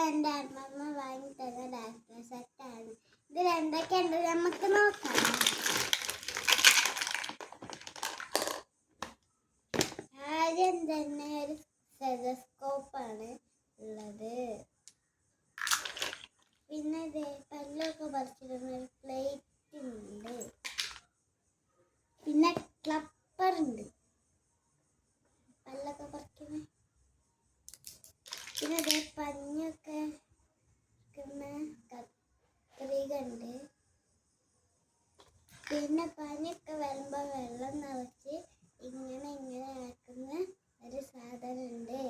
എൻ്റെ അമ്മമ്മ വാങ്ങി തന്ന ഡാക്ടർ സെറ്റാണ്. ഇതിൽ എന്തൊക്കെയുണ്ട് നമുക്ക് നോക്കാം. ആദ്യം തന്നെ ഒരു സ്റ്റെതസ്കോപ്പാണ് ഉള്ളത്. പിന്നെ പല്ലൊക്കെ പറിച്ചിടുന്ന ഒരു പ്ലേറ്റ് ഉണ്ട്. പിന്നെ ക്ലപ്പർ ഉണ്ട്, പല്ലൊക്കെ പറിക്കുന്ന. പിന്നെ പഞ്ഞൊക്കെ കത്രിക ഉണ്ട്. പിന്നെ പനിയൊക്കെ വരുമ്പോൾ വെള്ളം നിറച്ച് ഇങ്ങനെ ആക്കുന്ന ഒരു സാധനം ഉണ്ട്.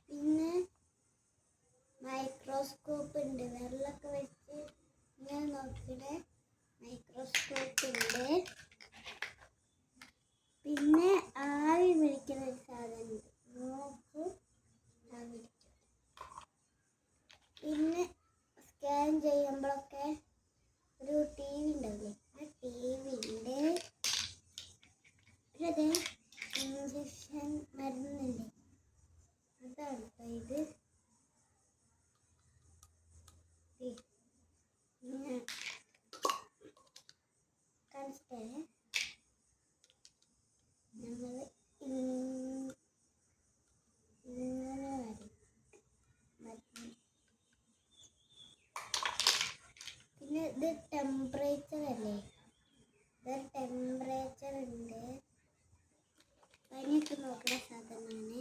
പിന്നെ മൈക്രോസ്കോപ്പ് ഉണ്ട്, വെള്ളമൊക്കെ വെച്ച് ഇങ്ങനെ നോക്കിയിട്ട് മൈക്രോസ്കോപ്പ് ഉണ്ട്. പിന്നെ ആവി പിടിക്കുന്ന ഒരു സാധനം ഉണ്ട്, നോക്ക് ആവി പിടിക്കും. പിന്നെ സ്കാൻ ചെയ്യുമ്പോഴൊക്കെ ഒരു ടി വി ഉണ്ടാവില്ലേ, ആ ടി വി ഉണ്ട്. പിന്നെ ഇഞ്ചക്ഷൻ മരുന്നുണ്ട്, അതാണ് കേട്ടോ ഇത്. കാണിച്ചിട്ടേ നമ്മൾ ഇങ്ങനെ വരും. പിന്നെ ഇത് ടെമ്പറേച്ചർ അല്ലേ, ഇതൊരു ടെമ്പറേച്ചർ ഉണ്ട്. പനിയൊക്കെ നോക്കുന്ന സാധനമാണ്.